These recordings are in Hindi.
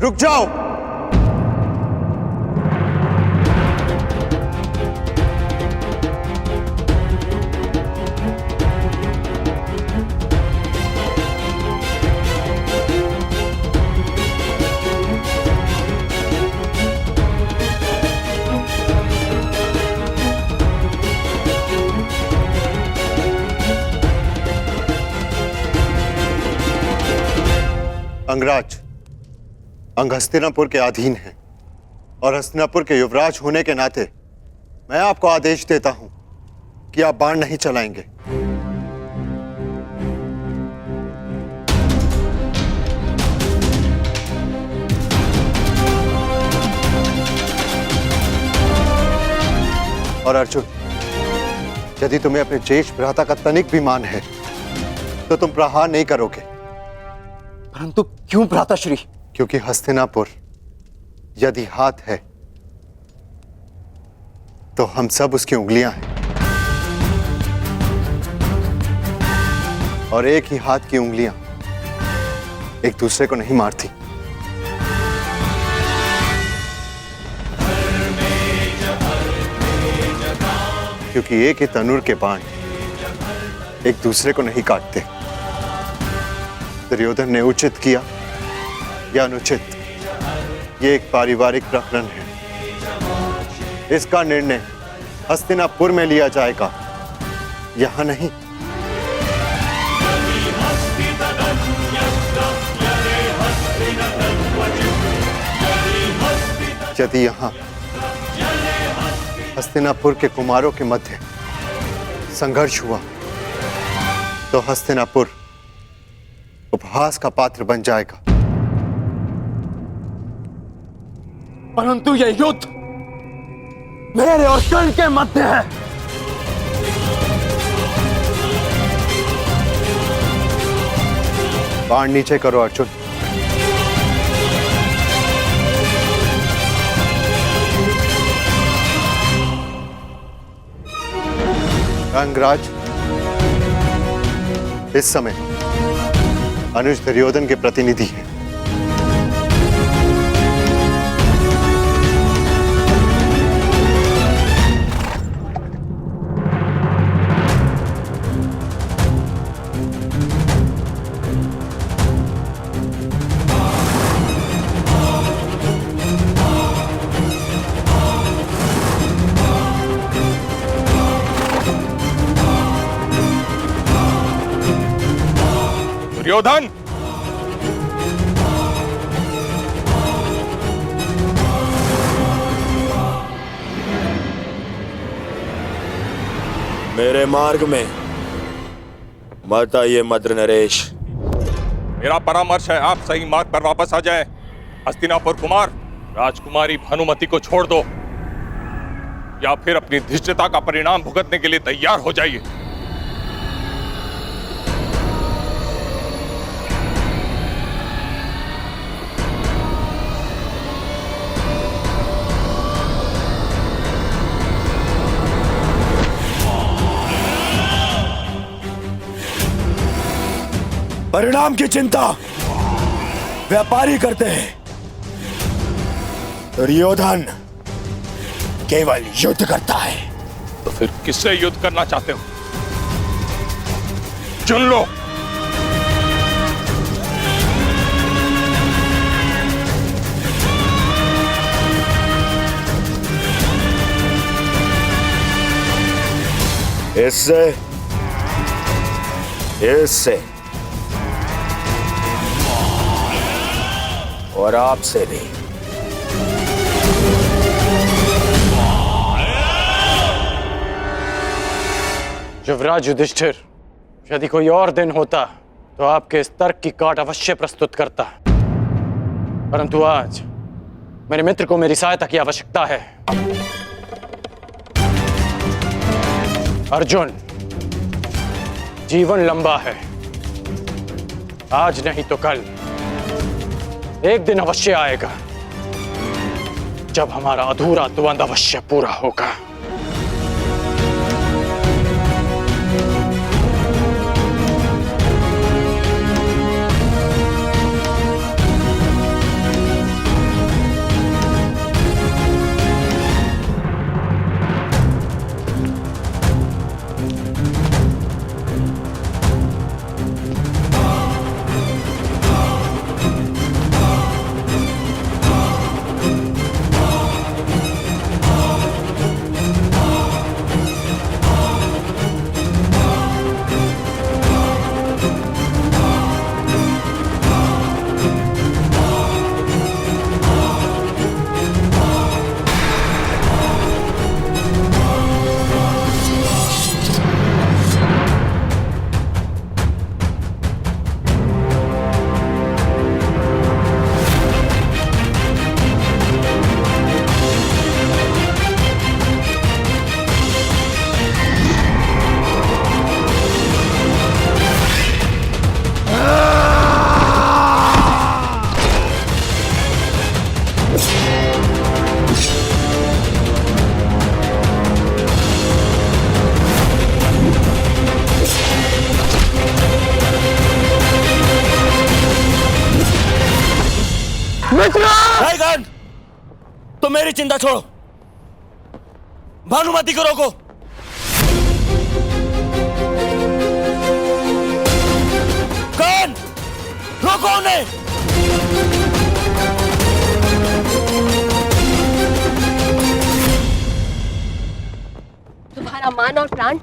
रुक जाओ। अंगराज, अंग हस्तिनापुर के अधीन है और हस्तिनापुर के युवराज होने के नाते मैं आपको आदेश देता हूं कि आप बाण नहीं चलाएंगे। और अर्जुन, यदि तुम्हें अपने ज्येष्ठ भ्राता का तनिक भी मान है तो तुम प्रहार नहीं करोगे। परंतु क्यों भ्राताश्री? क्योंकि हस्तिनापुर यदि हाथ है तो हम सब उसकी उंगलियां हैं, और एक ही हाथ की उंगलियां एक दूसरे को नहीं मारती। क्योंकि एक ही तनुर के बाण एक दूसरे को नहीं काटते। दुर्योधन ने उचित किया या अनुचित, ये एक पारिवारिक प्रकरण है। इसका निर्णय हस्तिनापुर में लिया जाएगा, यहां नहीं। यदि यहां हस्तिनापुर के कुमारों के मध्य संघर्ष हुआ तो हस्तिनापुर उपहास का पात्र बन जाएगा। परंतु यह युद्ध मेरे और कर्ण के मध्य है। बाण नीचे करो अर्जुन। अंगराज, इस समय अनुज दुर्योधन के प्रतिनिधि हैं। दुर्योधन, मेरे मार्ग में मत आइए मद्र नरेश। मेरा परामर्श है आप सही मार्ग पर वापस आ जाएं। हस्तिनापुर कुमार, राजकुमारी भानुमति को छोड़ दो या फिर अपनी धृष्टता का परिणाम भुगतने के लिए तैयार हो जाइए। परिणाम की चिंता व्यापारी करते हैं, दुर्योधन केवल युद्ध करता है। तो फिर किससे युद्ध करना चाहते हो? चुन लो। इससे, इससे और आपसे भी। युवराज युधिष्ठिर, यदि कोई और दिन होता तो आपके इस तर्क की काट अवश्य प्रस्तुत करता, परंतु आज मेरे मित्र को मेरी सहायता की आवश्यकता है। अर्जुन, जीवन लंबा है, आज नहीं तो कल एक दिन अवश्य आएगा जब हमारा अधूरा द्वंद्व अवश्य पूरा होगा। मेरी चिंता छोड़ो, भानुमति को रोको। कौन? रोको उन्हें। तुम्हारा मान और प्राण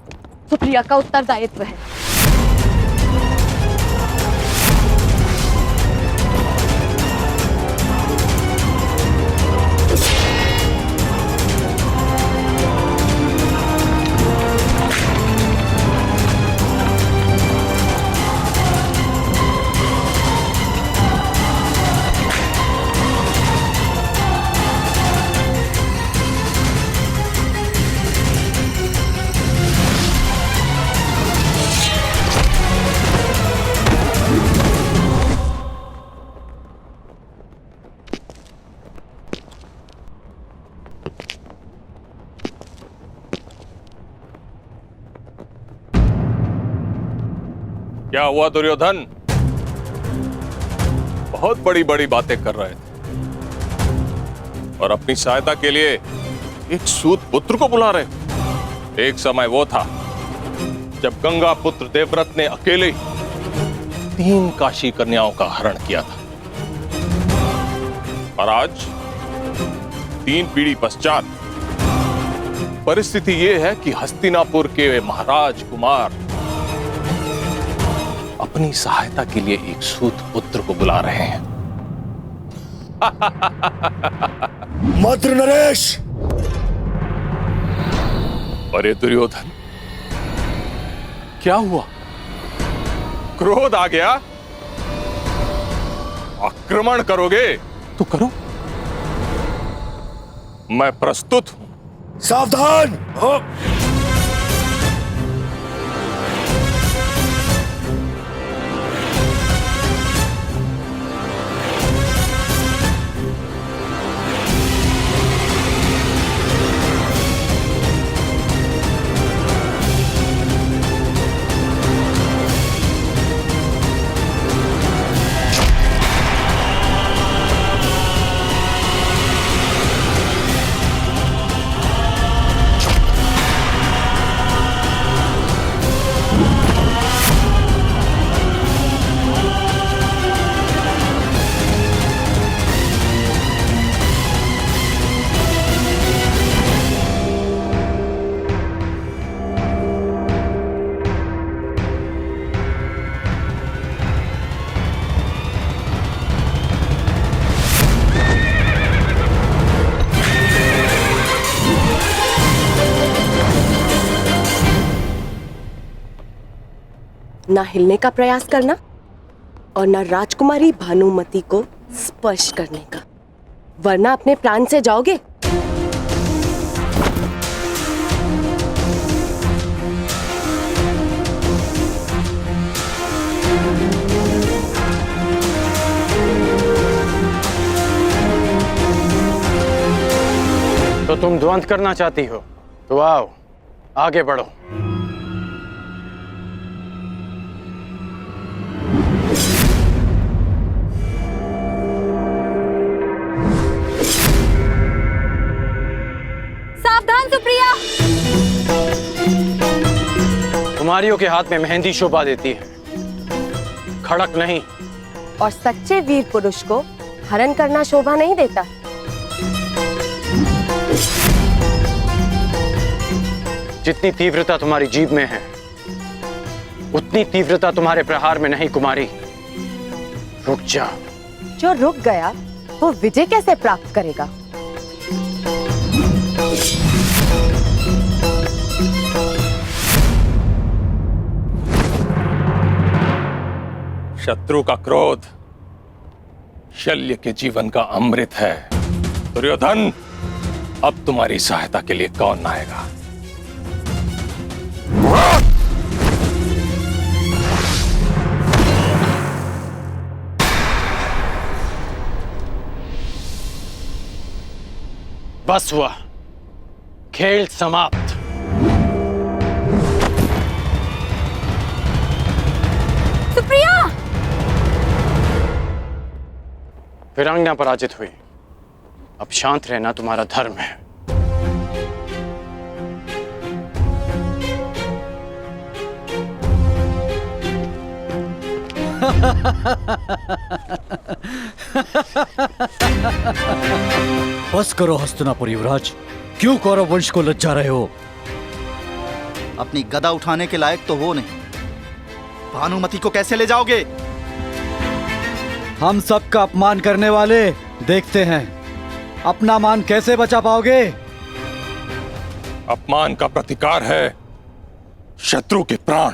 सुप्रिया का उत्तरदायित्व है। क्या हुआ दुर्योधन? बहुत बड़ी बड़ी बातें कर रहे थे और अपनी सहायता के लिए एक सूत पुत्र को बुला रहे। एक समय वो था जब गंगा पुत्र देवव्रत ने अकेले 3 काशी कन्याओं का हरण किया था, और आज 3 पीढ़ी पश्चात परिस्थिति ये है कि हस्तिनापुर के महाराज कुमार अपनी सहायता के लिए एक सूत पुत्र को बुला रहे हैं। मद्र नरेश! अरे दुर्योधन, क्या हुआ? क्रोध आ गया? आक्रमण करोगे तो करो, मैं प्रस्तुत हूं। सावधान! ना हिलने का प्रयास करना और ना राजकुमारी भानुमति को स्पर्श करने का, वरना अपने प्राण से जाओगे। तो तुम द्वंद्व करना चाहती हो तो आओ, आगे बढ़ो। सावधान सुप्रिया! कुमारियों के हाथ में मेहंदी शोभा देती है, खड़क नहीं। और सच्चे वीर पुरुष को हरण करना शोभा नहीं देता। जितनी तीव्रता तुम्हारी जीभ में है, उतनी तीव्रता तुम्हारे प्रहार में नहीं कुमारी। रुक जा। जो रुक गया वो विजय कैसे प्राप्त करेगा? शत्रु का क्रोध शल्य के जीवन का अमृत है। दुर्योधन, अब तुम्हारी सहायता के लिए कौन आएगा? बस हुआ, खेल समाप्त। सुप्रिया! वीरांगना पराजित हुई, अब शांत रहना तुम्हारा धर्म है। बस करो हस्तिनापुर युवराज, क्यों कौरव वंश को लज्जा रहे हो? अपनी गदा उठाने के लायक तो हो नहीं, भानुमति को कैसे ले जाओगे? हम सबका अपमान करने वाले, देखते हैं अपना मान कैसे बचा पाओगे। अपमान का प्रतिकार है शत्रु के प्राण।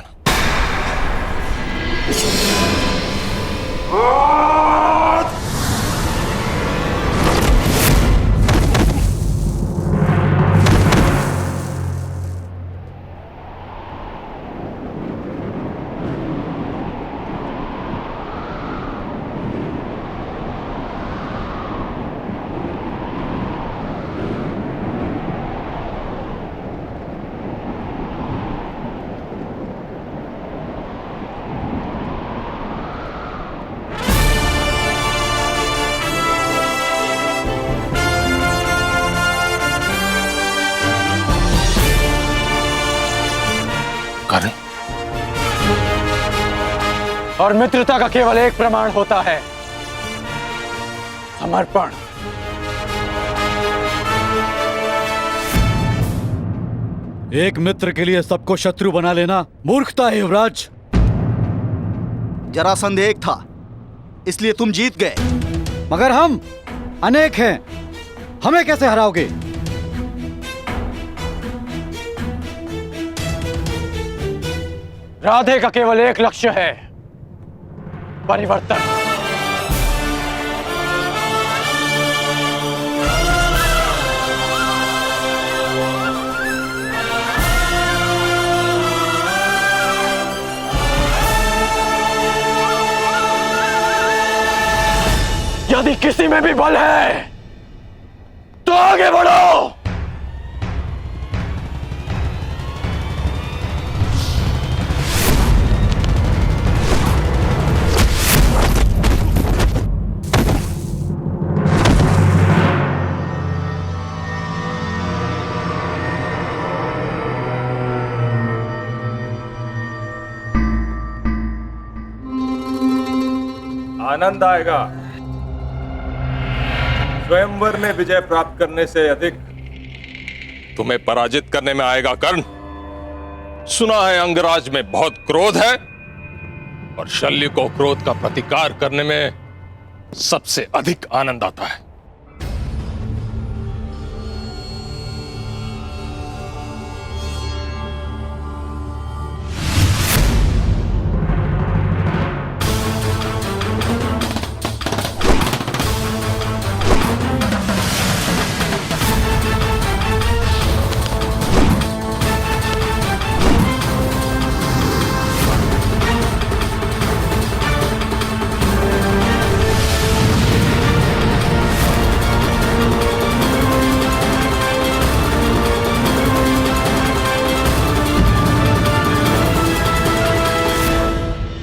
कर्ण, और मित्रता का केवल एक प्रमाण होता है, समर्पण। एक मित्र के लिए सबको शत्रु बना लेना मूर्खता है युवराज। जरासंध एक था, इसलिए तुम जीत गए। मगर हम अनेक हैं, हमें कैसे हराओगे? राधे का केवल एक लक्ष्य है, परिवर्तन। यदि किसी में भी बल है तो आगे बढ़ो। आनंद आएगा। स्वयंवर में विजय प्राप्त करने से अधिक तुम्हें पराजित करने में आएगा कर्ण। सुना है अंगराज में बहुत क्रोध है और शल्य को क्रोध का प्रतिकार करने में सबसे अधिक आनंद आता है।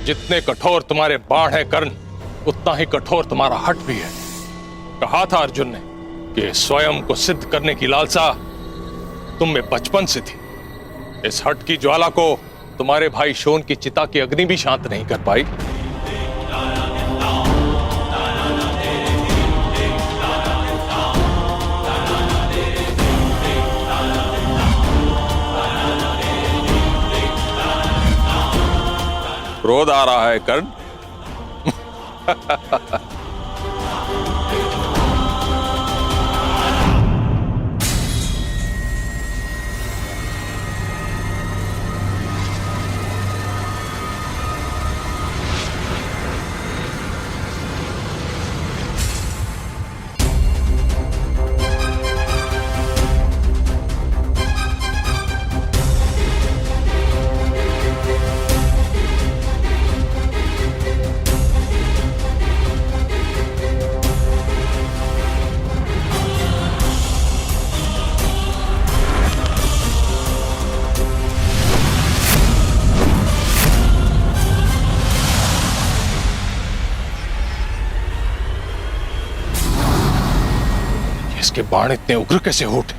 जितने कठोर तुम्हारे बाण हैं कर्ण, उतना ही कठोर तुम्हारा हठ भी है। कहा था अर्जुन ने कि स्वयं को सिद्ध करने की लालसा तुम में बचपन से थी। इस हठ की ज्वाला को तुम्हारे भाई शोन की चिता की अग्नि भी शांत नहीं कर पाई। क्रोध आ रहा है कर्ण। के बाण इतने उग्र कैसे हो उठे?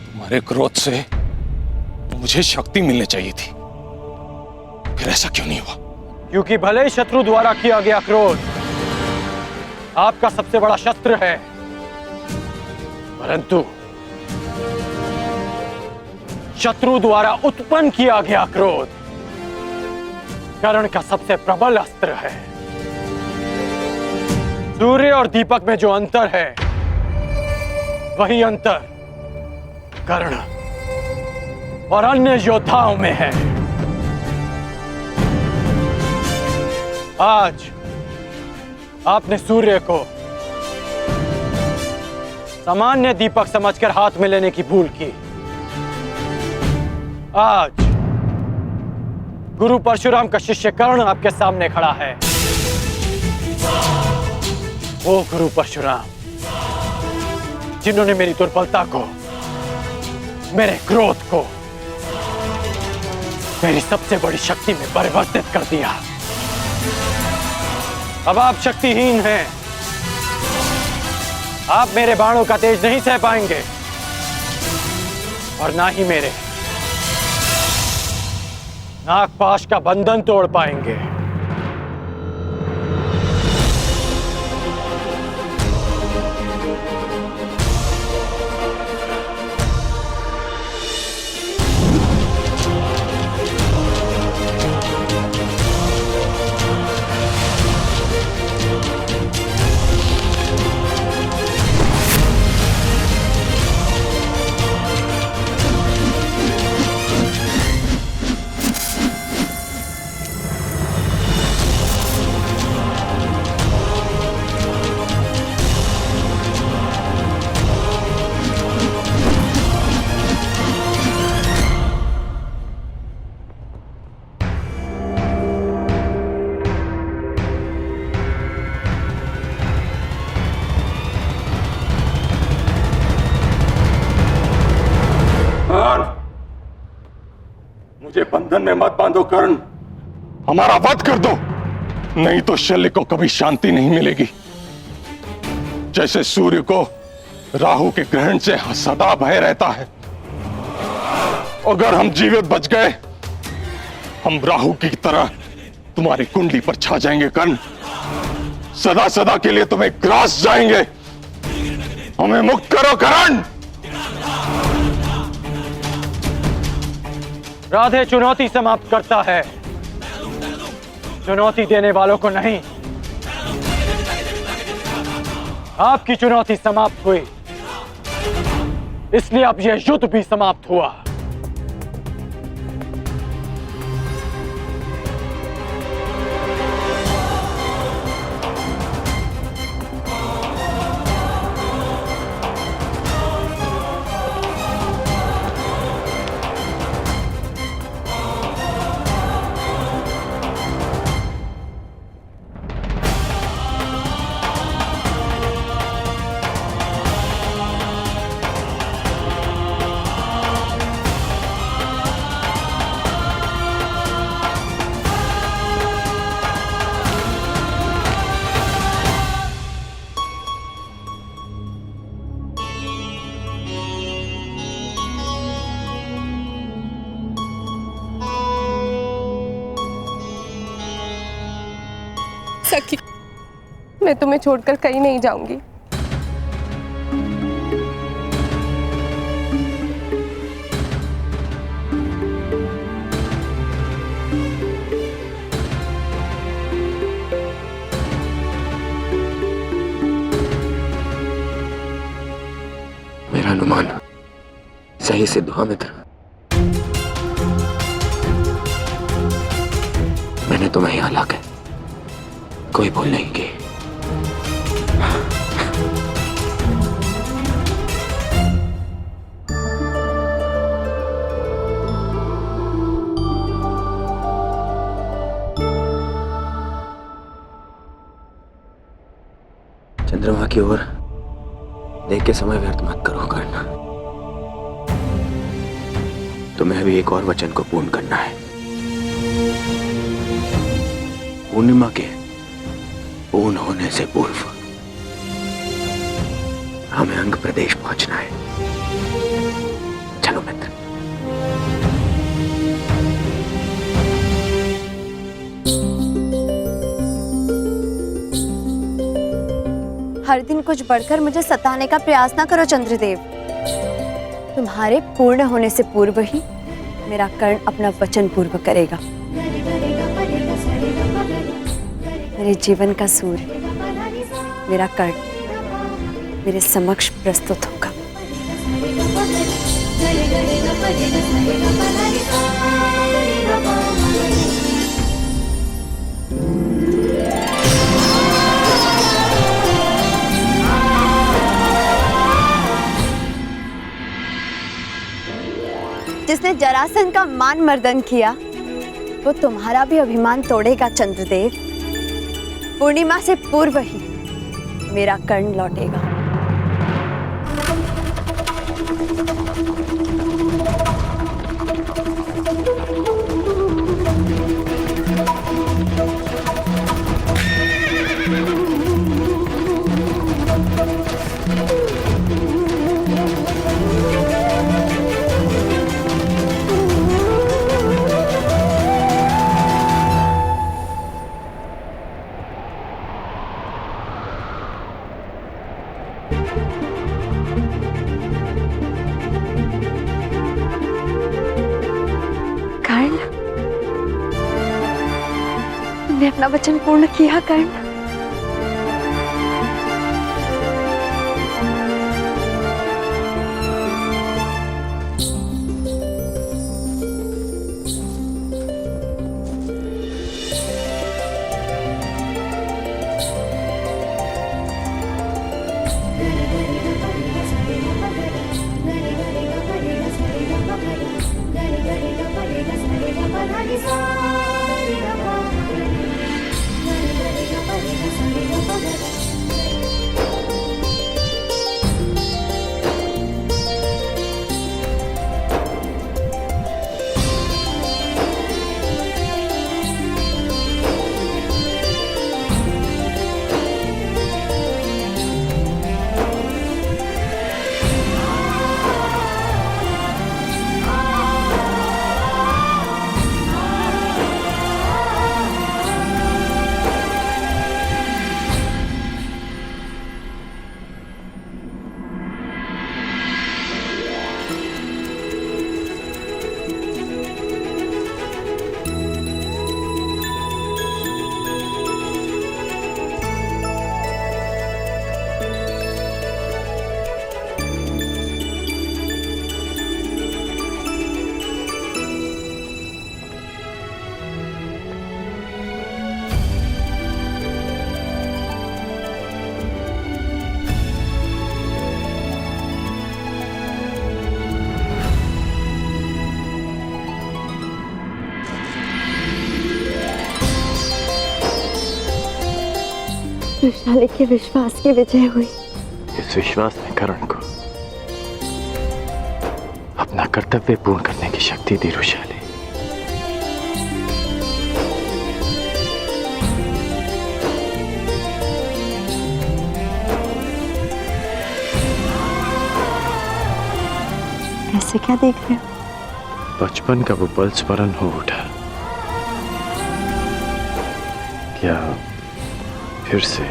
तुम्हारे क्रोध से मुझे शक्ति मिलनी चाहिए थी, फिर ऐसा क्यों नहीं हुआ? क्योंकि भले ही शत्रु द्वारा किया गया क्रोध आपका सबसे बड़ा शस्त्र है, परंतु शत्रु द्वारा उत्पन्न किया गया क्रोध कर्ण का सबसे प्रबल अस्त्र है। सूर्य और दीपक में जो अंतर है वही अंतर कर्ण और अन्य योद्धाओं में है। आज आपने सूर्य को सामान्य दीपक समझकर हाथ में लेने की भूल की। आज गुरु परशुराम का शिष्य कर्ण आपके सामने खड़ा है। वो गुरु परशुराम जिन्होंने मेरी दुर्बलता को, मेरे क्रोध को मेरी सबसे बड़ी शक्ति में परिवर्तित कर दिया। अब आप शक्तिहीन हैं। आप मेरे बाणों का तेज नहीं सह पाएंगे और ना ही मेरे नागपाश का बंधन तोड़ पाएंगे। मुझे बंधन में मत बांधो कर्ण, हमारा वध कर दो, नहीं तो शल्य को कभी शांति नहीं मिलेगी। जैसे सूर्य को राहु के ग्रहण से सदा भय रहता है, अगर हम जीवित बच गए हम राहु की तरह तुम्हारी कुंडली पर छा जाएंगे कर्ण, सदा सदा के लिए तुम्हें ग्रास जाएंगे। हमें मुक्त करो कर्ण। राधे चुनौती समाप्त करता है, चुनौती देने वालों को नहीं। आपकी चुनौती समाप्त हुई, इसलिए अब यह युद्ध भी समाप्त हुआ। सखी, मैं तुम्हें छोड़कर कहीं नहीं जाऊंगी। मेरा अनुमान सही सिद्ध हुआ मित्र। मैंने तुम्हें यहाँ लाकर कोई भूल नहीं की। चंद्रमा की ओर देख के समय व्यर्थ मत करो कर्ण। तुम्हें अभी एक और वचन को पूर्ण करना है। पूर्णिमा के पूर्ण होने से पूर्व हमें अंग प्रदेश पहुंचना है। चलो मित्र। हर दिन कुछ बढ़कर मुझे सताने का प्रयास ना करो चंद्रदेव। तुम्हारे पूर्ण होने से पूर्व ही मेरा कर्ण अपना वचन पूर्ण करेगा। मेरे जीवन का सूर्य मेरा कर्ण मेरे समक्ष प्रस्तुत होगा। जिसने जरासंध का मान मर्दन किया वो तुम्हारा भी अभिमान तोड़ेगा चंद्रदेव। पूर्णिमा से पूर्व ही मेरा कर्ण लौटेगा। तुमने अपना वचन पूर्ण किया कर्ण। वृषाली के विश्वास की विजय हुई। इस विश्वास ने कर्ण को अपना कर्तव्य पूर्ण करने की शक्ति दी। वृषाली, ऐसे क्या देख रहे हो? बचपन का वो पल स्मरण हो उठा। क्या फिर से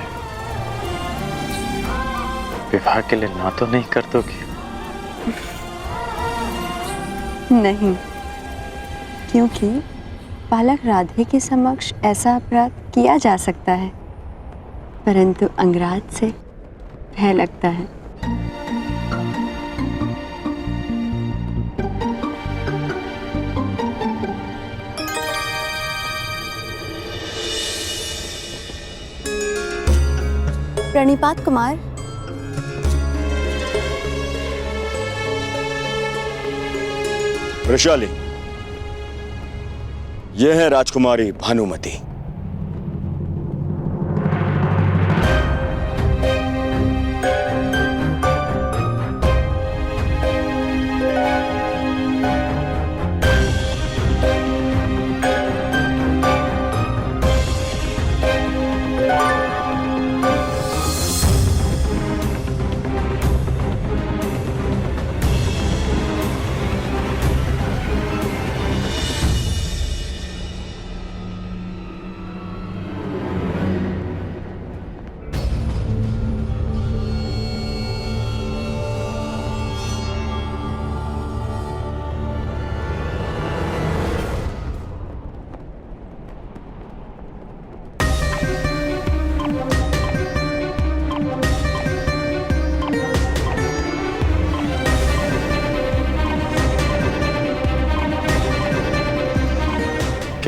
विवाह के लिए ना तो नहीं कर दोगी? नहीं, क्योंकि बालक राधे के समक्ष ऐसा अपराध किया जा सकता है, परंतु अंगराज से भय लगता है। प्रणिपात कुमार। वृषाली, यह है राजकुमारी भानुमति।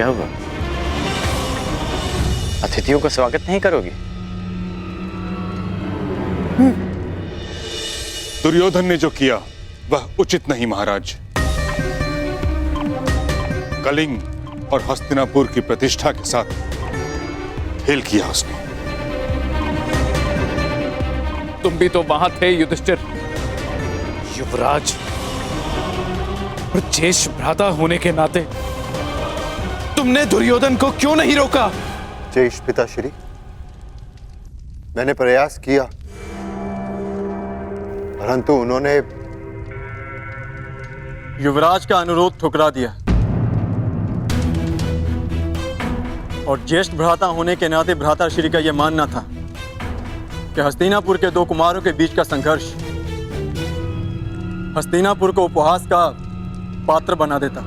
क्या हुआ? अतिथियों का स्वागत नहीं करोगी? दुर्योधन ने जो किया वह उचित नहीं महाराज। कलिंग और हस्तिनापुर की प्रतिष्ठा के साथ खेल किया उसने। तुम भी तो वहां थे युधिष्ठिर। युवराज और ज्येष्ठ भ्राता होने के नाते तुमने दुर्योधन को क्यों नहीं रोका? ज्येष्ठ पिताश्री, मैंने प्रयास किया, परंतु उन्होंने युवराज का अनुरोध ठुकरा दिया और ज्येष्ठ भ्राता होने के नाते भ्राताश्री का यह मानना था कि हस्तिनापुर के दो कुमारों के बीच का संघर्ष हस्तिनापुर को उपहास का पात्र बना देता।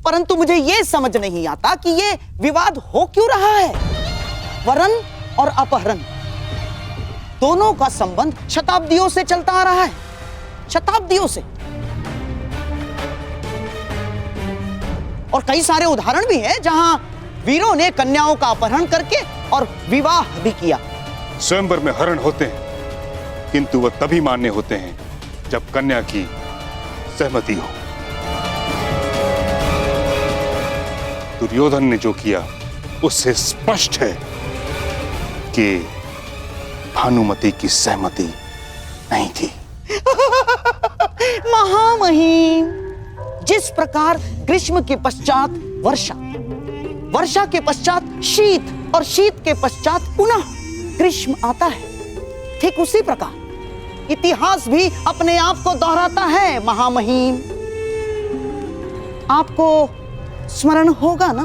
परंतु मुझे ये समझ नहीं आता कि ये विवाद हो क्यों रहा है। वरण और अपहरण दोनों का संबंध शताब्दियों से चलता आ रहा है, शताब्दियों से। और कई सारे उदाहरण भी हैं जहां वीरों ने कन्याओं का अपहरण करके और विवाह भी किया। स्वयंवर में हरण होते हैं, किंतु वह तभी मान्य होते हैं जब कन्या की सहमति हो। दुर्योधन ने जो किया उससे स्पष्ट है कि भानुमति की सहमति नहीं थी। महामहिम, जिस प्रकार ग्रीष्म के पश्चात वर्षा, वर्षा के पश्चात शीत और शीत के पश्चात पुनः ग्रीष्म आता है, ठीक उसी प्रकार इतिहास भी अपने आप को दोहराता है। महामहिम, आपको स्मरण होगा ना,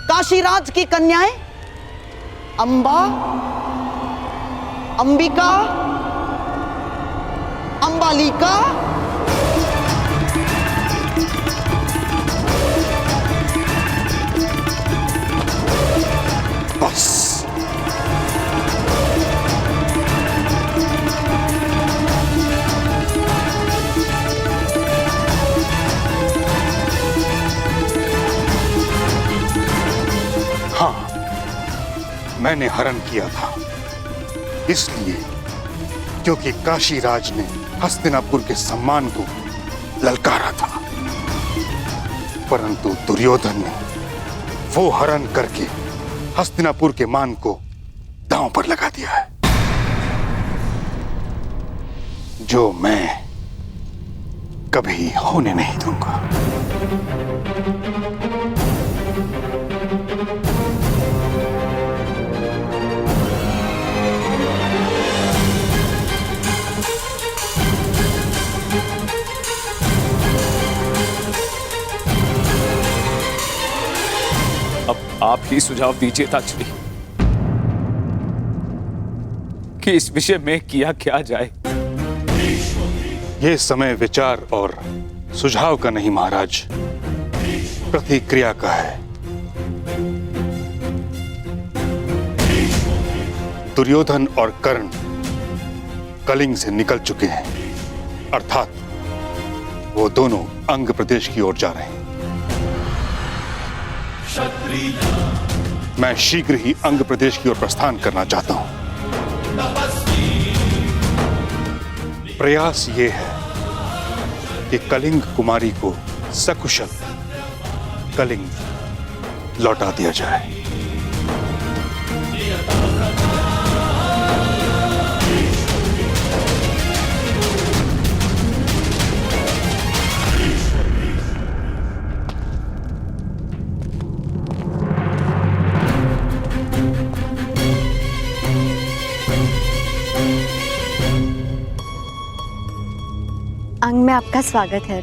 काशीराज की कन्याएं अंबा, अंबिका, अंबालिका, बस हाँ, मैंने हरण किया था इसलिए क्योंकि काशीराज ने हस्तिनापुर के सम्मान को ललकारा था, परंतु दुर्योधन ने वो हरण करके हस्तिनापुर के मान को दांव पर लगा दिया है, जो मैं कभी होने नहीं दूंगा। अब आप ही सुझाव दीजिए ताचरी कि इस विषय में किया क्या जाए। ये समय विचार और सुझाव का नहीं महाराज, प्रतिक्रिया का है। दुर्योधन और कर्ण कलिंग से निकल चुके हैं, अर्थात वो दोनों अंग प्रदेश की ओर जा रहे हैं। मैं शीघ्र ही अंग प्रदेश की ओर प्रस्थान करना चाहता हूं। प्रयास ये है कि कलिंग कुमारी को सकुशल कलिंग लौटा दिया जाए। अंग में आपका स्वागत है।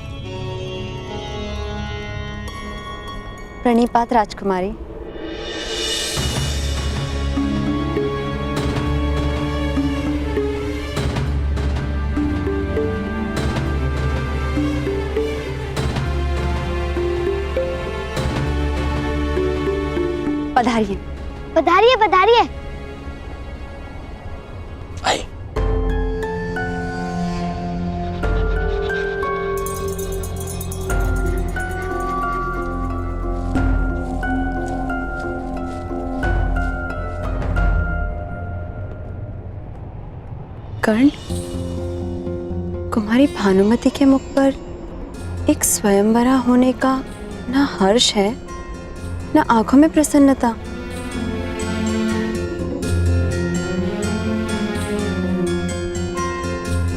प्रणिपात राजकुमारी। पधारिए। पधारिए पधारिए। कर्ण, कुमारी भानुमति के मुख पर एक स्वयंवरा होने का ना हर्ष है, ना आंखों में प्रसन्नता।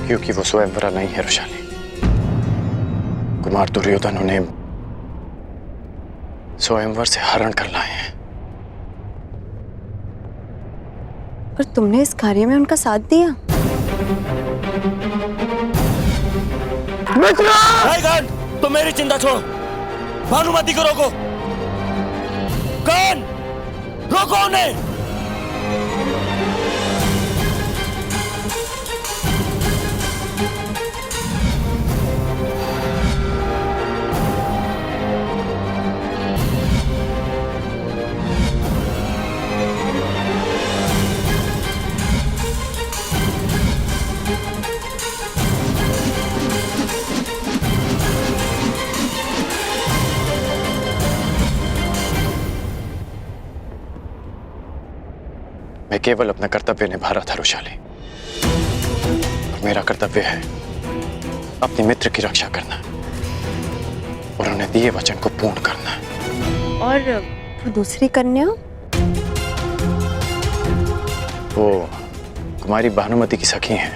क्योंकि वो स्वयंवरा नहीं है रुशाली। कुमार दुर्योधन उन्हें स्वयंवर से हरण कर लाए हैं। और तुमने इस कार्य में उनका साथ दिया? कर्ण, तुम मेरी चिंता छोड़ो, भानुमति को रोको। कर्ण, रोको उन्हें। मैं केवल अपना कर्तव्य निभा रहा था रुशाली, और मेरा कर्तव्य है अपने मित्र की रक्षा करना और उन्हें दिए वचन को पूर्ण करना। और वो दूसरी कन्या? वो कुमारी भानुमति की सखी हैं।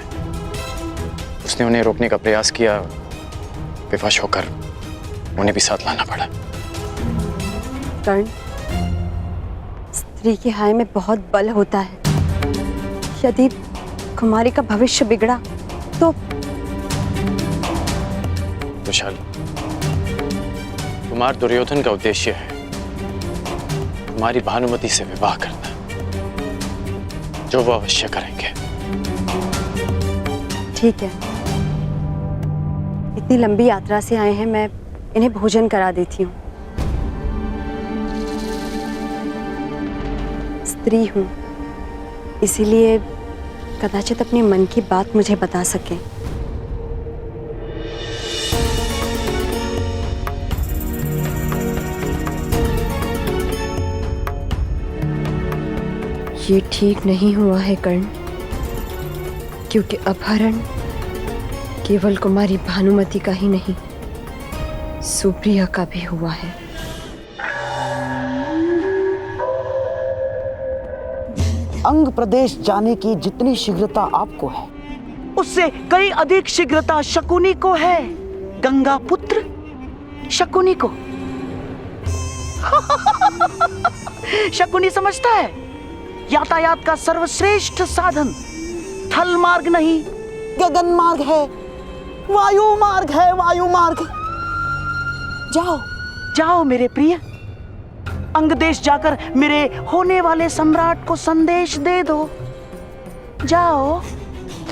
उसने उन्हें रोकने का प्रयास किया, विवश होकर उन्हें भी साथ लाना पड़ा। कर्ण, स्त्री की हाय में बहुत बल होता है। यदि कुमारी का भविष्य बिगड़ा तो विशाल, कुमार दुर्योधन का उद्देश्य है कुमारी भानुमति से विवाह करना, जो वो अवश्य करेंगे। ठीक है, इतनी लंबी यात्रा से आए हैं, मैं इन्हें भोजन करा देती हूँ। स्त्री हूँ, इसीलिए कदाचित अपने मन की बात मुझे बता सके। ये ठीक नहीं हुआ है कर्ण, क्योंकि अपहरण केवल कुमारी भानुमति का ही नहीं, सुप्रिया का भी हुआ है। अंग प्रदेश जाने की जितनी शीघ्रता आपको है, उससे कई अधिक शीघ्रता शकुनी को है, गंगा पुत्र शकुनी को। शकुनी समझता है यातायात का सर्वश्रेष्ठ साधन थल मार्ग नहीं, गगन मार्ग है, वायु मार्ग है, वायु मार्ग। जाओ जाओ मेरे प्रिय, अंग देश जाकर मेरे होने वाले सम्राट को संदेश दे दो। जाओ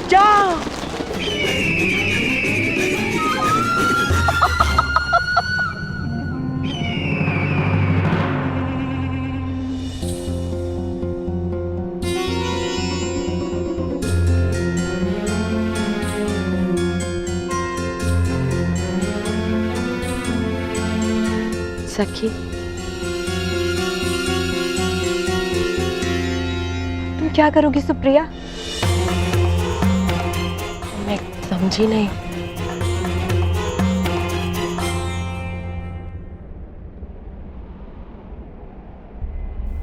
जाओ। सखी, तुम क्या करोगी सुप्रिया? मैं समझी नहीं।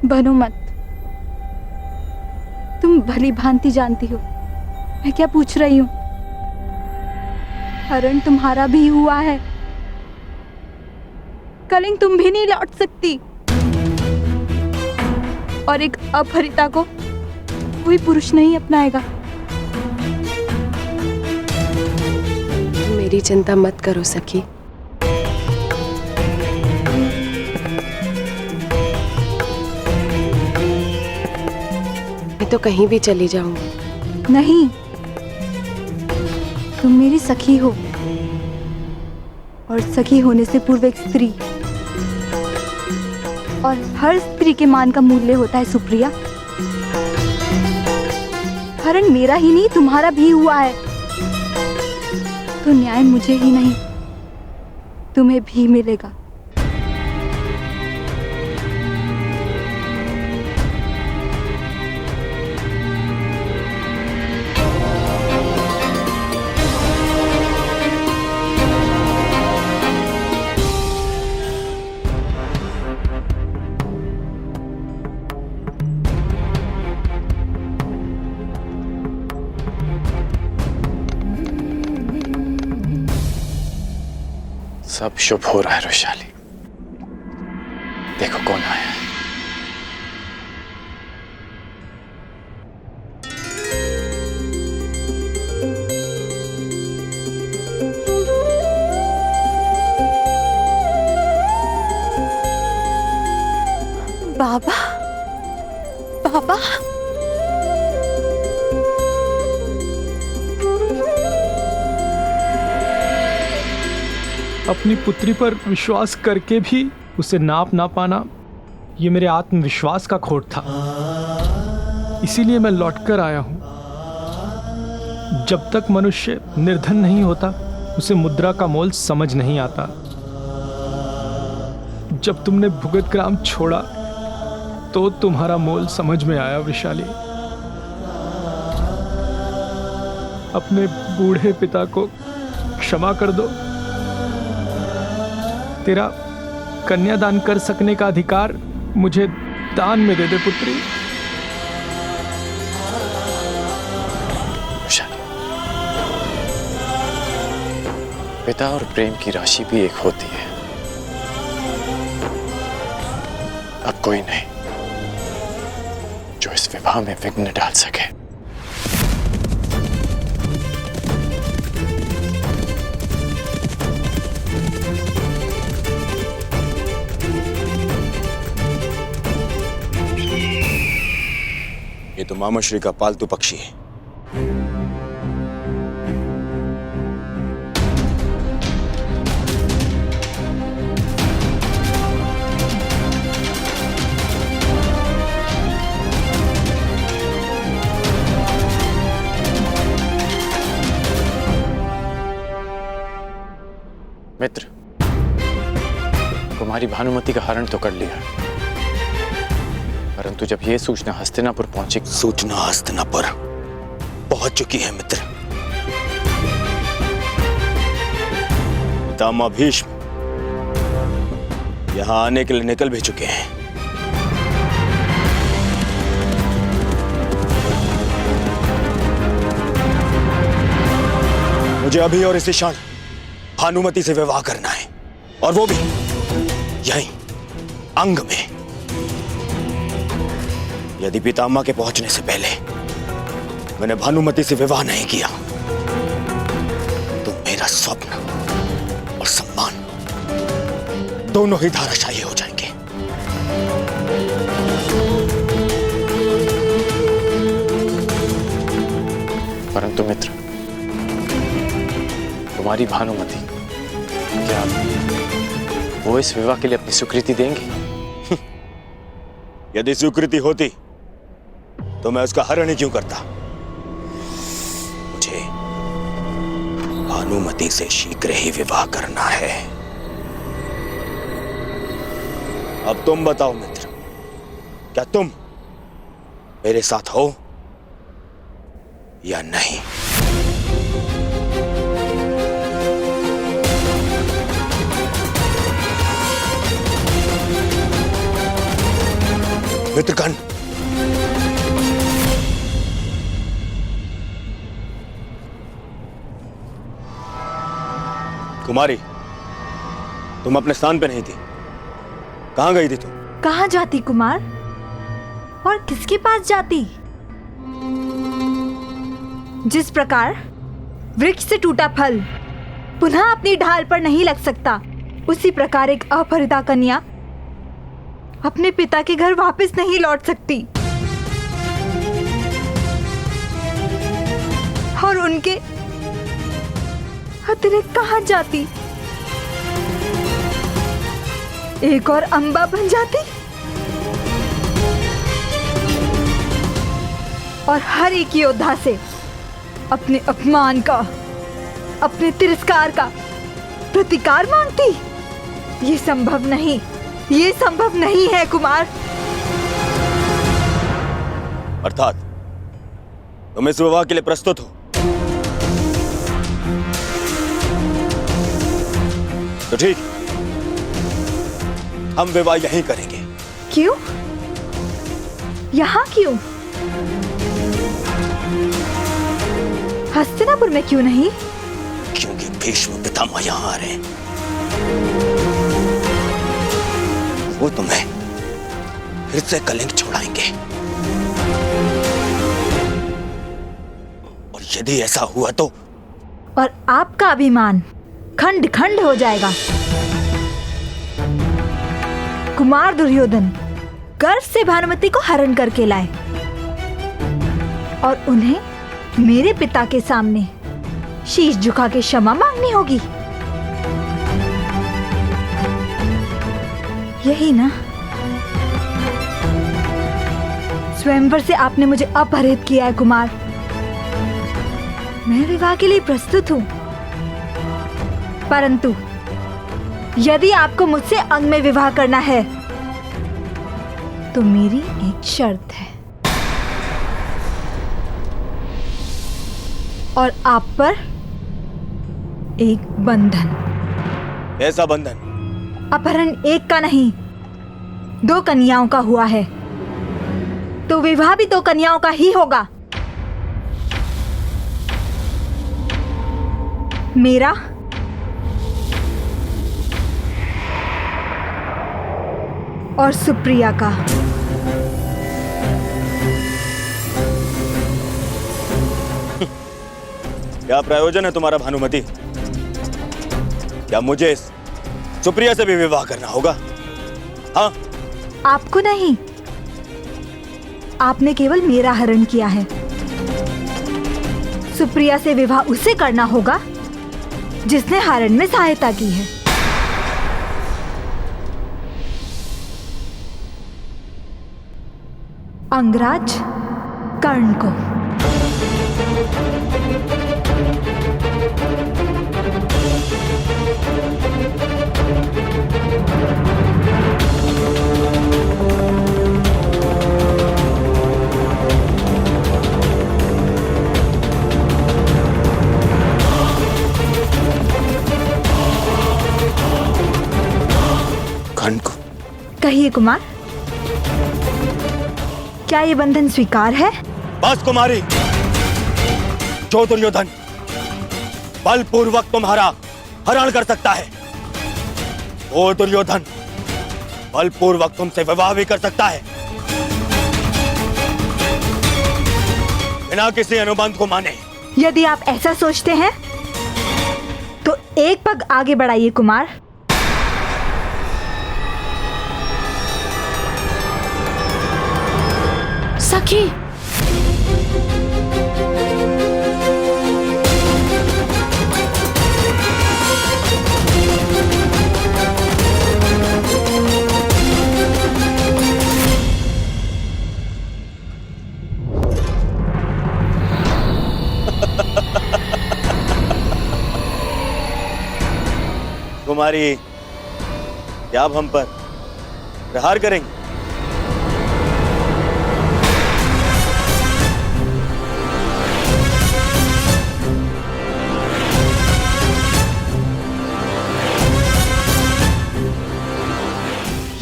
बनो मत, तुम भली भांति जानती हो मैं क्या पूछ रही हूँ। हरण तुम्हारा भी हुआ है, कलिंग तुम भी नहीं लौट सकती, और एक अपहरिता को कोई पुरुष नहीं अपनाएगा। मेरी चिंता मत करो सखी, मैं तो कहीं भी चली जाऊंगी। नहीं, तुम मेरी सखी हो, और सखी होने से पूर्व एक स्त्री, और हर स्त्री के मान का मूल्य होता है सुप्रिया। हरण मेरा ही नहीं तुम्हारा भी हुआ है, तो न्याय मुझे ही नहीं तुम्हें भी मिलेगा। सब शुभ हो रहा है वैशाली। देखो कौन आया है। बाबा, बाबा, अपनी पुत्री पर विश्वास करके भी उसे नाप ना पाना, ये मेरे आत्मविश्वास का खोट था। इसीलिए मैं लौटकर आया हूं। जब तक मनुष्य निर्धन नहीं होता, उसे मुद्रा का मोल समझ नहीं आता। जब तुमने भुगत ग्राम छोड़ा तो तुम्हारा मोल समझ में आया वैशाली। अपने बूढ़े पिता को क्षमा कर दो। तेरा कन्यादान कर सकने का अधिकार मुझे दान में दे दे पुत्री। पिता और प्रेम की राशि भी एक होती है। अब कोई नहीं जो इस विवाह में विघ्न डाल सके। ये तो मामाश्री का पालतू पक्षी है। मित्र, कुमारी भानुमति का हरण तो कर लिया, परंतु जब यह सूचना हस्तिनापुर पहुंची। सूचना हस्तिनापुर पहुंच चुकी है मित्र। पितामह भीष्म यहां आने के लिए निकल भी चुके हैं। मुझे अभी और इसी क्षण भानुमति से विवाह करना है, और वो भी यहीं अंग में। यदि पितामह के पहुंचने से पहले मैंने भानुमति से विवाह नहीं किया तो मेरा स्वप्न और सम्मान दोनों ही धाराशायी हो जाएंगे। परंतु मित्र, तुम्हारी भानुमति, क्या वो इस विवाह के लिए अपनी स्वीकृति देंगी? यदि स्वीकृति होती तो मैं उसका हरण ही क्यों करता। मुझे भानुमति से शीघ्र ही विवाह करना है। अब तुम बताओ मित्र, क्या तुम मेरे साथ हो या नहीं? मित्रगण, कुमारी, तुम अपने स्थान पे नहीं थी। कहां गई थी तुम? कहां जाती कुमार, और किसके पास जाती? जिस प्रकार वृक्ष से टूटा फल पुनः अपनी ढाल पर नहीं लग सकता, उसी प्रकार एक अपहृता कन्या अपने पिता के घर वापस नहीं लौट सकती। और उनके अतिरिक्त कहां जाती? एक और अंबा बन जाती और हर एक योद्धा से अपने अपमान का, अपने तिरस्कार का प्रतिकार मांगती। ये संभव नहीं, ये संभव नहीं है कुमार। अर्थात तुम इस विवाह के लिए प्रस्तुत हो? तो ठीक, हम विवाह यहीं करेंगे। क्यों? यहाँ क्यों? हस्तिनापुर में क्यों नहीं? क्योंकि भीष्म पितामह यहाँ आ रहे हैं। वो तुम्हें फिर से कलंक छोड़ाएंगे। और यदि ऐसा हुआ तो और आपका अभिमान खंड खंड हो जाएगा। कुमार दुर्योधन गर्व से भानुमति को हरण करके लाए और उन्हें मेरे पिता के सामने शीश झुका के क्षमा मांगनी होगी। यही ना? स्वयंवर से आपने मुझे अपहरित किया है कुमार। मैं विवाह के लिए प्रस्तुत हूँ, परंतु यदि आपको मुझसे अंग में विवाह करना है तो मेरी एक शर्त है, और आप पर एक बंधन। ऐसा बंधन? अपहरण एक का नहीं, 2 कन्याओं का हुआ है, तो विवाह भी 2 कन्याओं का ही होगा। मेरा और सुप्रिया का। क्या प्रयोजन है तुम्हारा भानुमति? क्या मुझे सुप्रिया से भी विवाह करना होगा? हाँ? आपको नहीं, आपने केवल मेरा हरण किया है। सुप्रिया से विवाह उसे करना होगा जिसने हरण में सहायता की है। अंगराज कर्ण को। कर्ण को? कहिए कुमार, क्या ये बंधन स्वीकार है? बस कुमारी, जो दुर्योधन बलपूर्वक तुम्हारा हरण कर सकता है, वो दुर्योधन बलपूर्वक तुमसे विवाह भी कर सकता है, बिना किसी अनुबंध को माने। यदि आप ऐसा सोचते हैं तो एक पग आगे बढ़ाइए कुमार। सखी, कुमारी, क्या आप हम पर प्रहार करेंगे?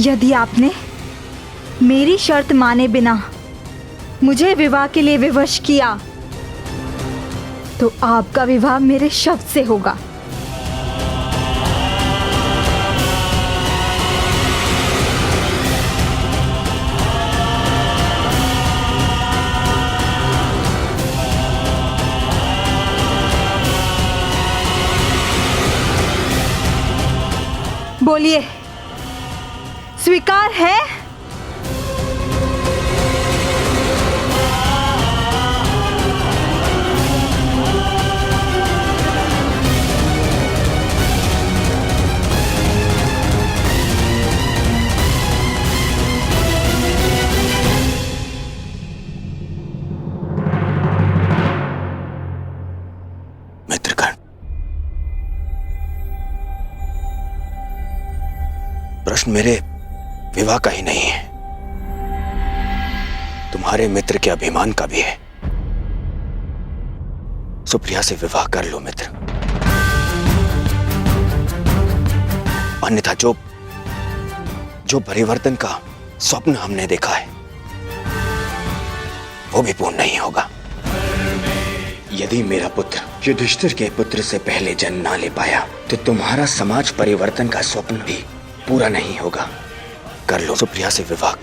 यदि आपने मेरी शर्त माने बिना मुझे विवाह के लिए विवश किया तो आपका विवाह मेरे शब्द से होगा। बोलिए, स्वीकार है? मित्रगण, प्रश्न मेरे विवाह का ही नहीं है, तुम्हारे मित्र के अभिमान का भी है। सुप्रिया से विवाह कर लो मित्र, अन्यथा जो परिवर्तन का स्वप्न हमने देखा है वो भी पूर्ण नहीं होगा। यदि मेरा पुत्र युधिष्ठिर के पुत्र से पहले जन्म ना ले पाया तो तुम्हारा समाज परिवर्तन का स्वप्न भी पूरा नहीं होगा। कर लो सुप्रिया से विवाह।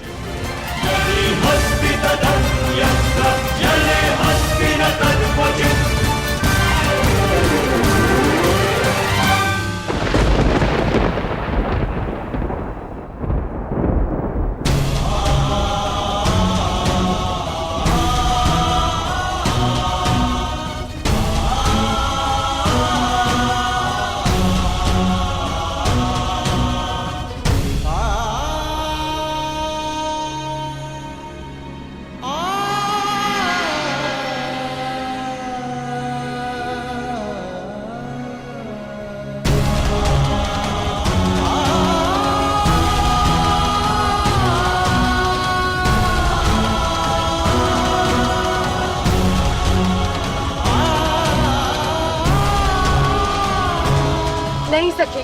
नहीं सके,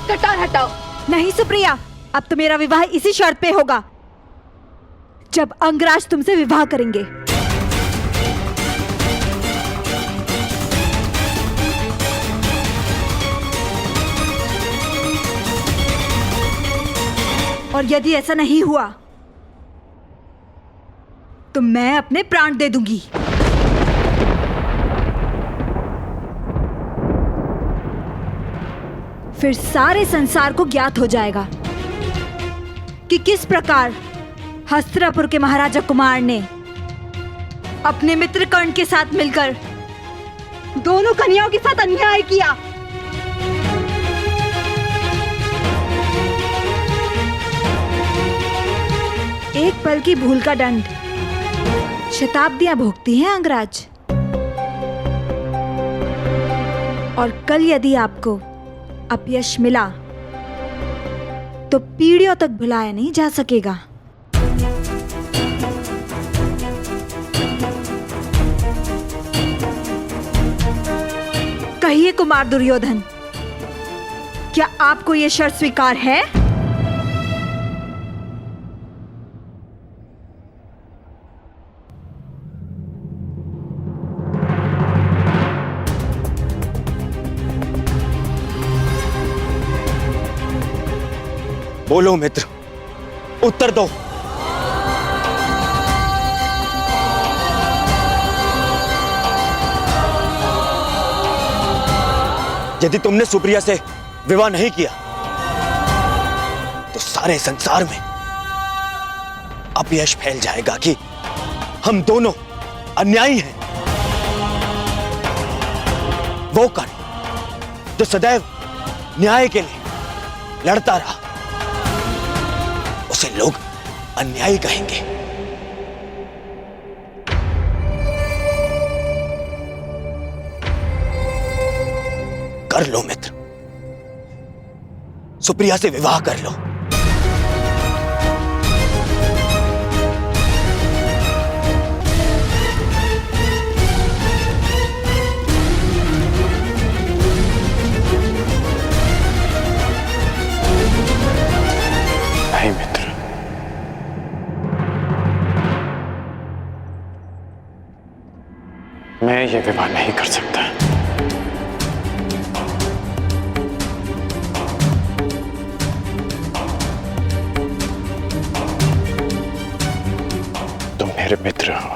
कटार हटाओ। नहीं सुप्रिया, अब तो मेरा विवाह इसी शर्त पे होगा, जब अंगराज तुमसे विवाह करेंगे। और यदि ऐसा नहीं हुआ तो मैं अपने प्राण दे दूंगी। फिर सारे संसार को ज्ञात हो जाएगा कि किस प्रकार हस्तिनापुर के महाराजा कुमार ने अपने मित्र कर्ण के साथ मिलकर दोनों कन्याओं के साथ अन्याय किया। एक पल की भूल का दंड शताब्दियां भोगती हैं अंगराज। और कल यदि आपको अपयश मिला तो पीढ़ियों तक भुलाया नहीं जा सकेगा। कहिए कुमार दुर्योधन, क्या आपको यह शर्त स्वीकार है? बोलो मित्र, उत्तर दो। यदि तुमने सुप्रिया से विवाह नहीं किया तो सारे संसार में अपयश फैल जाएगा कि हम दोनों अन्यायी हैं। वो कर्ण जो सदैव न्याय के लिए लड़ता रहा, उसे लोग अन्यायी कहेंगे। कर लो मित्र, सुप्रिया से विवाह कर लो। नहीं मित्र, मैं ये विवाह नहीं कर सकता। तुम मेरे मित्र हो,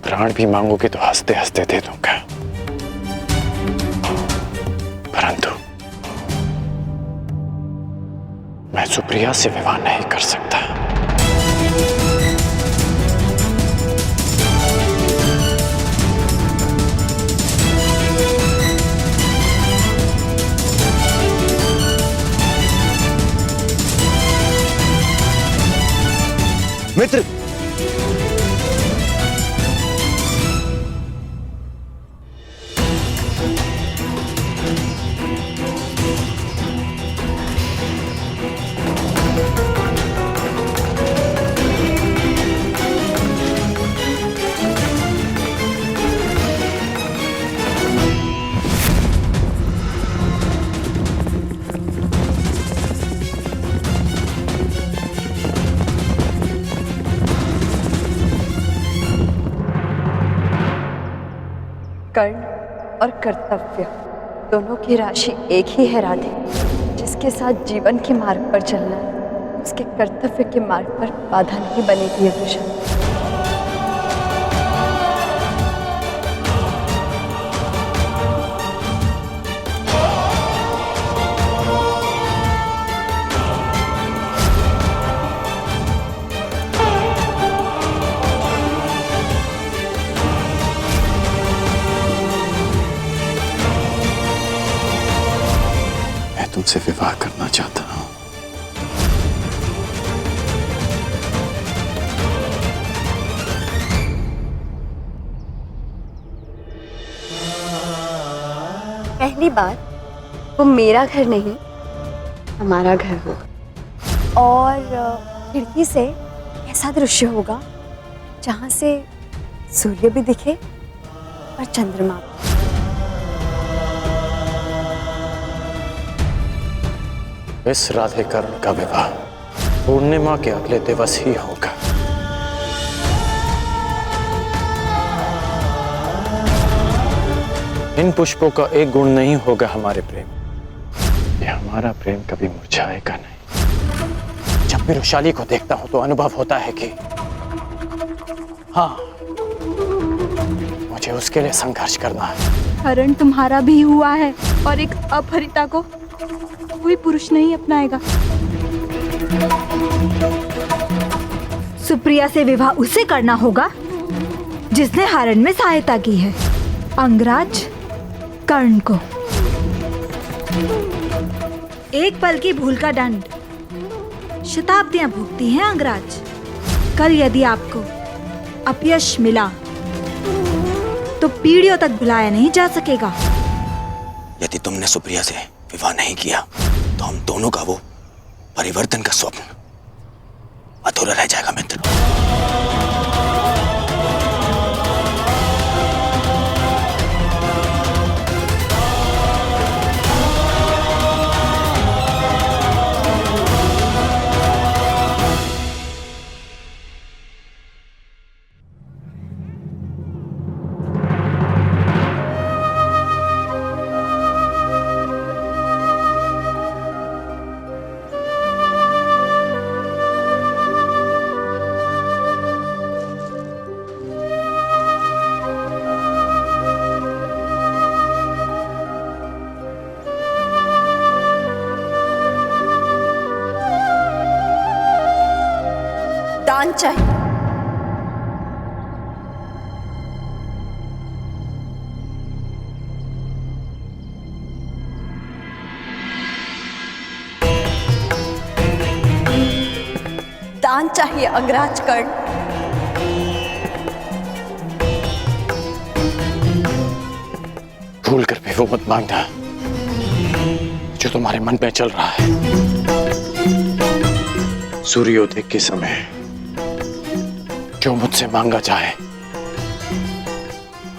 प्राण भी मांगोगे तो हंसते हंसते दे दूंगा, परंतु मैं सुप्रिया से विवाह नहीं कर सकता। मित्र, कर्ण और कर्तव्य दोनों की राशि एक ही है राधे। जिसके साथ जीवन के मार्ग पर चलना है उसके कर्तव्य के मार्ग पर बाधा नहीं बनेगी वृषा। तुमसे विवाह करना चाहता हूं। पहली बात, वो मेरा घर नहीं हमारा घर होगा, और खिड़की से ऐसा दृश्य होगा जहां से सूर्य भी दिखे और चंद्रमा भी। इस राधे कर्ण का विवाह पूर्णिमा के अगले दिवस ही होगा। इन पुष्पों का एक गुण नहीं होगा हमारे प्रेम, ये हमारा प्रेम कभी मुरझाएगा नहीं। जब भी वृषाली को देखता हूं तो अनुभव होता है कि हाँ, मुझे उसके लिए संघर्ष करना है। हरण तुम्हारा भी हुआ है और एक अपहरिता को कोई पुरुष नहीं अपनाएगा। सुप्रिया से विवाह उसे करना होगा जिसने हरण में सहायता की है, अंगराज कर्ण को। एक पल की भूल का दंड शताब्दियां भुगती हैं अंगराज। कल यदि आपको अपयश मिला तो पीढ़ियों तक भुलाया नहीं जा सकेगा। यदि तुमने सुप्रिया से विवाह नहीं किया तो हम दोनों का वो परिवर्तन का स्वप्न अधूरा रह जाएगा मित्र। दान चाहिए। दान चाहिए अंगराज कर्ण। भूल कर भी वो मत मांगना जो तुम्हारे मन में चल रहा है। सूर्योदय के समय जो मुझसे मांगा जाए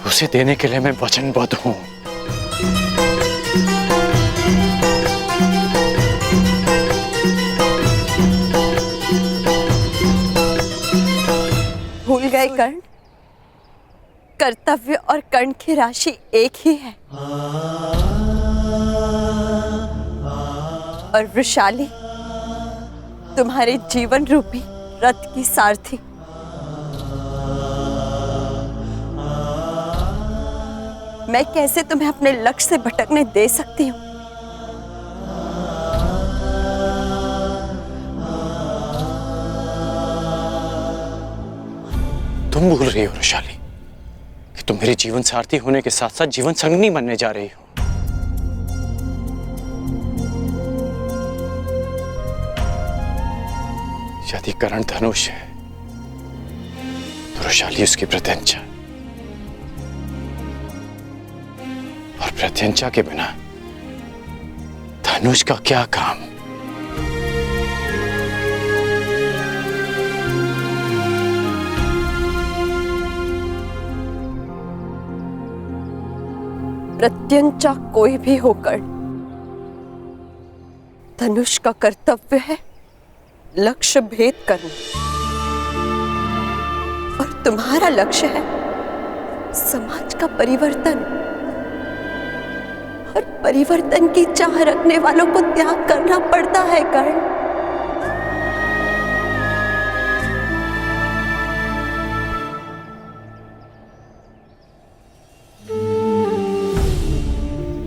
उसे देने के लिए मैं वचनबद्ध हूं। भूल गए कर्ण, कर्तव्य और कर्ण की राशि एक ही है। और वृषाली तुम्हारे जीवन रूपी रथ की सारथी। मैं कैसे तुम्हें अपने लक्ष्य से भटकने दे सकती हूँ? तुम भूल रही हो वृषाली कि तुम मेरे जीवन सारथी होने के साथ साथ जीवन संगनी बनने जा रही हो। यदि कर्ण धनुष है तो वृषाली उसकी प्रत्यंचा, और प्रत्यंचा के बिना धनुष का क्या काम? प्रत्यंचा कोई भी होकर धनुष का कर्तव्य है लक्ष्य भेद करना, और तुम्हारा लक्ष्य है समाज का परिवर्तन और परिवर्तन की चाह रखने वालों को त्याग करना पड़ता है कर्ण।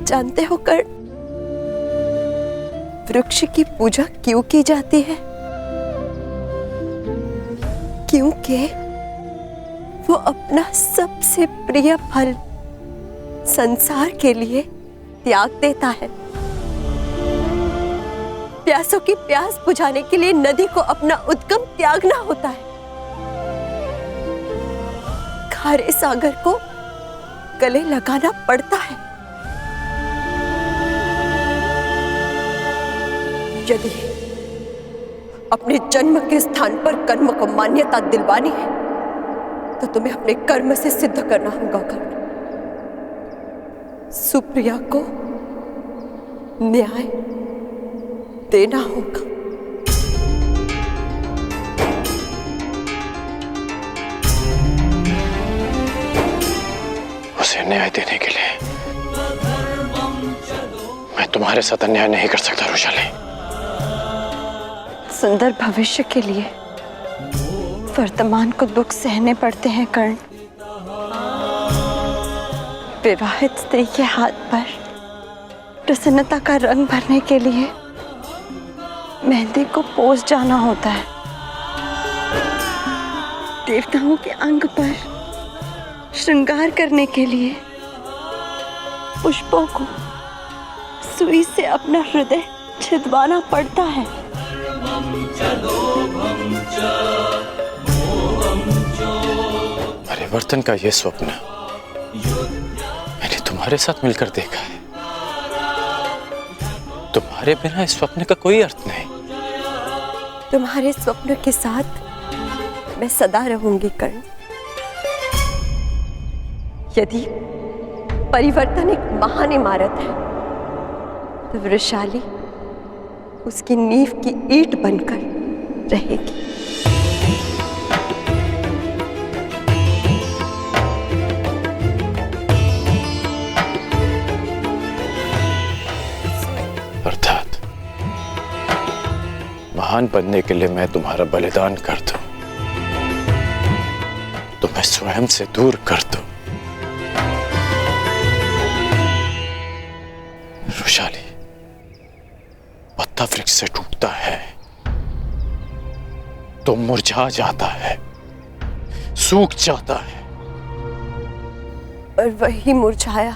जानते हो कर्ण, वृक्ष की पूजा क्यों की जाती है? क्योंकि वो अपना सबसे प्रिय फल संसार के लिए त्याग देता है। प्यासों की प्यास बुझाने के लिए नदी को अपना उद्गम त्यागना होता है। खारे सागर को गले लगाना पड़ता है। यदि अपने जन्म के स्थान पर कर्म को मान्यता दिलवानी है तो तुम्हें अपने कर्म से सिद्ध करना होगा कर्ण। सुप्रिया को न्याय देना होगा। उसे न्याय देने के लिए मैं तुम्हारे साथ अन्याय नहीं कर सकता रोशाली। सुंदर भविष्य के लिए वर्तमान को दुख सहने पड़ते हैं कर्ण। विवाहित स्त्री के हाथ पर प्रसन्नता का रंग भरने के लिए मेहंदी को पोंछ जाना होता है। देवताओं के अंग पर श्रृंगार करने के लिए पुष्पों को सुई से अपना हृदय छिदवाना पड़ता है। परिवर्तन का ये स्वप्न मैंने तुम्हारे साथ मिलकर देखा है। तुम्हारे बिना इस स्वप्न का कोई अर्थ नहीं। तुम्हारे स्वप्न के साथ मैं सदा रहूंगी कर्ण। यदि परिवर्तन एक महान इमारत है तो वृषाली उसकी नींव की ईंट बनकर रहेगी। अर्थात महान बनने के लिए मैं तुम्हारा बलिदान कर दूं, तो मैं स्वयं से दूर कर दूं। रुशाली, पत्ता वृक्ष से टूटता है तो मुरझा जाता है, सूख जाता है। और वही मुरझाया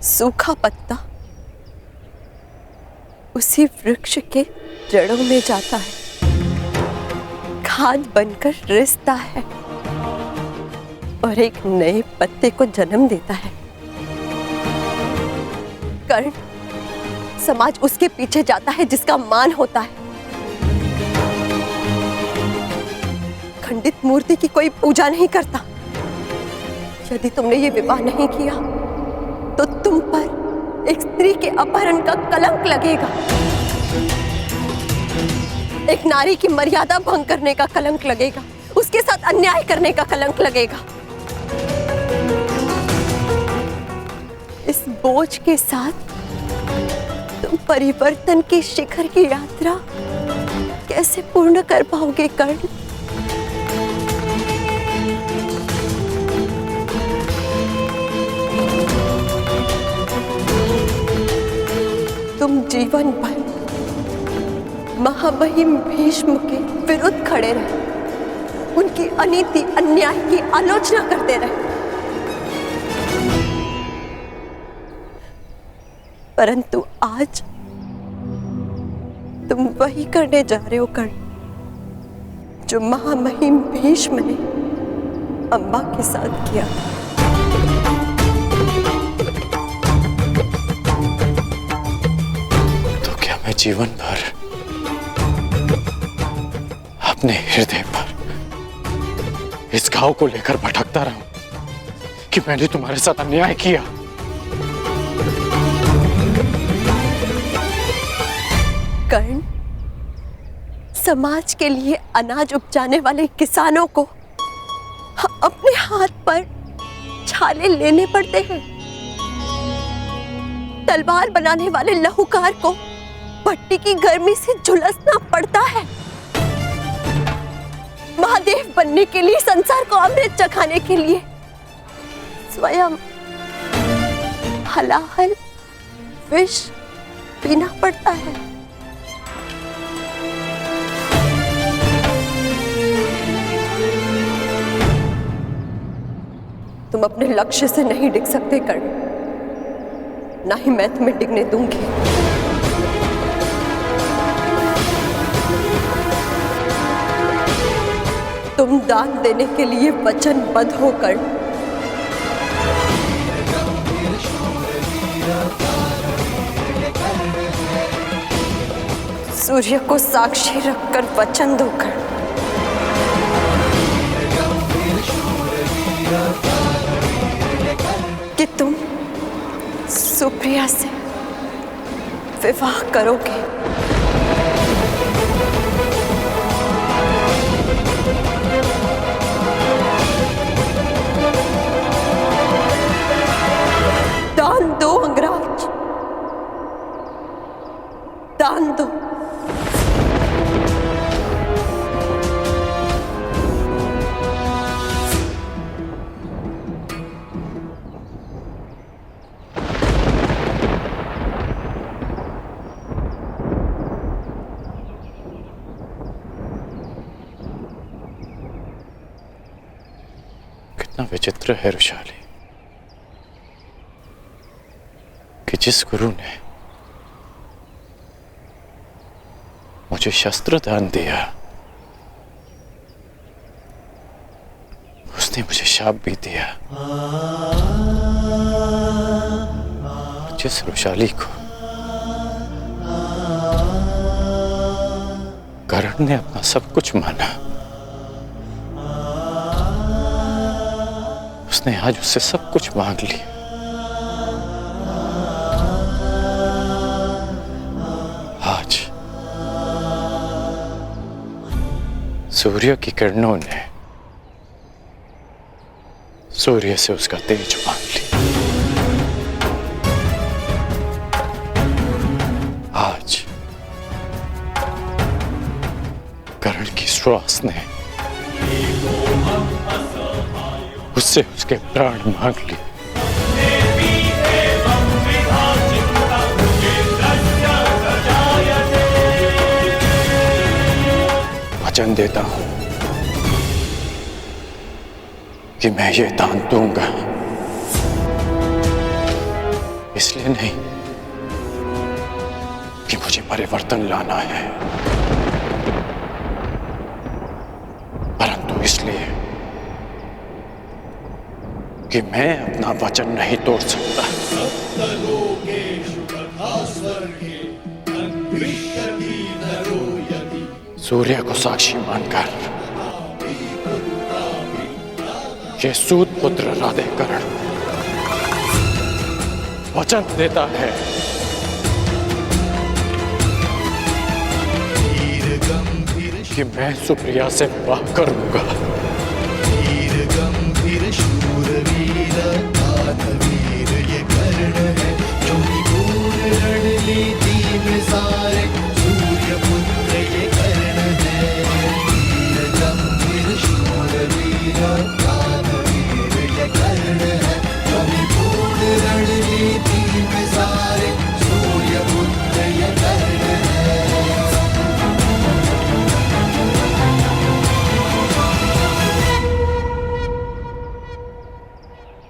सूखा पत्ता उसी वृक्ष के जड़ों में जाता है, खाद बनकर रिसता है और एक नए पत्ते को जन्म देता है। कर्ण, समाज उसके पीछे जाता है जिसका मान होता है। खंडित मूर्ति की कोई पूजा नहीं करता। यदि तुमने ये विवाह नहीं किया तो तुम पर एक स्त्री के अपहरण का कलंक लगेगा, एक नारी की मर्यादा भंग करने का कलंक लगेगा, उसके साथ अन्याय करने का कलंक लगेगा। इस बोझ के साथ तुम परिवर्तन के शिखर की यात्रा कैसे पूर्ण कर पाओगे कर्ण? तुम जीवन भर महामहिम भीष्म के विरुद्ध खड़े रहे, उनकी अनीति अन्याय की आलोचना करते रहे, परंतु आज तुम वही करने जा रहे हो कर्ण जो महामहिम भीष्म ने अम्बा के साथ किया। तो क्या मैं जीवन भर अपने हृदय पर इस घाव को लेकर भटकता रहूं कि मैंने तुम्हारे साथ अन्याय किया? कर्ण, समाज के लिए अनाज उपजाने वाले किसानों को अपने हाथ पर छाले लेने पड़ते हैं। तलवार बनाने वाले लहूकार को भट्टी की गर्मी से झुलसना पड़ता है। महादेव बनने के लिए, संसार को अमृत चखाने के लिए स्वयं हलाहल विष पीना पड़ता है। तुम अपने लक्ष्य से नहीं डिग सकते कर्ण, ना ही मैं तुम्हें डिगने दूंगी। तुम दान देने के लिए वचनबद्ध हो कर्ण। सूर्य को साक्षी रखकर वचन दो कर्ण कि तुम सुप्रिया से विवाह करोगे। दान दो अंगराज, दान दो। कितना विचित्र है रुशाली कि जिस गुरु ने मुझे शस्त्र दान दिया, उसने मुझे शाप भी दिया। जिस रुशाली को कर्ण ने अपना सब कुछ माना, उसने आज उससे सब कुछ मांग लिया। आज सूर्य की किरणों ने सूर्य से उसका तेज मांग लिया। आज कर्ण की श्वास ने उससे उसके प्राण मांग लिए। वचन देता हूं कि मैं ये दान दूंगा, इसलिए नहीं कि मुझे परिवर्तन लाना है, परंतु इसलिए कि मैं अपना वचन नहीं तोड़ सकता। सूर्य को साक्षी मानकर ये सूत पुत्र राधेकर्ण वचन देता है कि मैं सुप्रिया से विवाह करूंगा। गंभीर शूरवीर दानवीर ये कर्ण है, जो भी घोर रणनीति में सारे